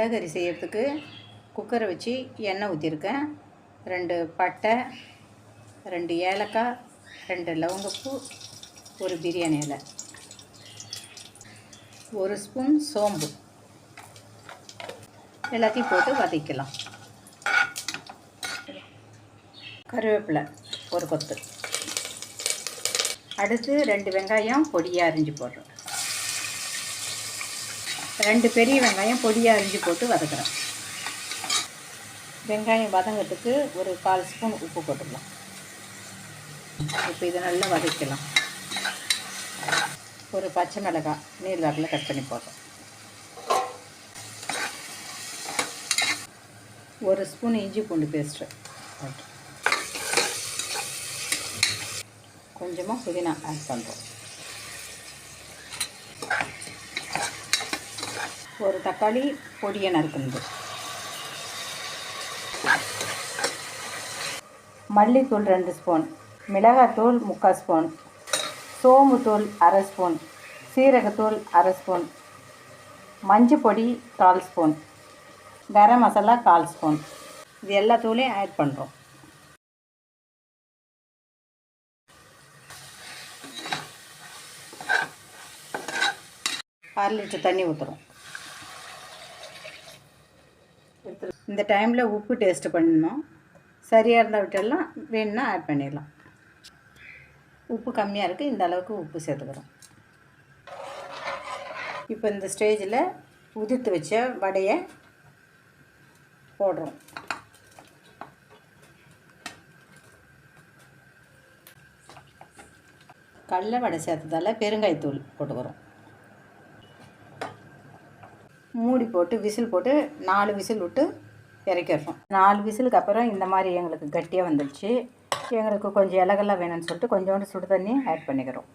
மிளகறி செய்யறதுக்கு குக்கரை வச்சு எண்ணெய் ஊற்றிருக்கேன். 2 பட்டை, 2 ஏலக்காய், 2 லவங்கப்பூ, 1 பிரியாணி இலை, 1 ஸ்பூன் சோம்பு எல்லாத்தையும் போட்டு வதக்கலாம். கருவேப்பிலை 1 கொத்து. அடுத்து 2 வெங்காயம் பொடியாக அரிஞ்சு போடுறோம். 2 பெரிய வெங்காயம் பொடியாக அரிஞ்சு போட்டு வதக்குறோம். வெங்காயம் வதங்கிறதுக்கு ஒரு 1/4 ஸ்பூன் உப்பு போட்டுக்கலாம். இப்போ இதை நல்லா வதக்கலாம். ஒரு பச்சை மிளகாய் நீர் வாக்கில் கட் பண்ணி போடுறோம். 1 ஸ்பூன் இஞ்சி பூண்டு பேஸ்ட்டு, கொஞ்சமாக புதினா ஆட் பண்ணுறோம். 1 தக்காளி பொடியை நறுக்குது. மல்லித்தூள் 2 ஸ்பூன், மிளகாத்தூள் 3/4 ஸ்பூன், சோம்புத்தூள் 1/2 ஸ்பூன், சீரகத்தூள் 1/2 ஸ்பூன், மஞ்சள் பொடி 1/4 ஸ்பூன், கரம் மசாலா 1/4 ஸ்பூன். இது எல்லா தூளையும் ஆட் பண்ணுறோம். அரை லிட்டர் தண்ணி ஊற்றுறோம். இந்த டைமில் உப்பு டேஸ்ட்டு பண்ணணும். சரியாக இருந்தால் விட்டுடலாம், வேணும்னா ஆட் பண்ணிடலாம். உப்பு கம்மியாக இருக்குது, இந்த அளவுக்கு உப்பு சேர்த்துக்கிறோம். இப்போ இந்த ஸ்டேஜில் உதிர்த்து வச்ச வடையை போடுறோம். கடலை வடை சேர்த்ததால் பெருங்காயத்தூள் போட்டுக்கிறோம். மூடி போட்டு விசில் போட்டு 4 விசில் விட்டு இறக்கிடுறோம். 4 விசிலுக்கு அப்புறம் இந்த மாதிரி எங்களுக்கு கட்டியாக வந்துடுச்சு. எங்களுக்கு கொஞ்சம் இலகெல்லாம் வேணும்னு சொல்லிட்டு கொஞ்சோண்டு சுடு தண்ணி ஆட் பண்ணிக்கிறோம்.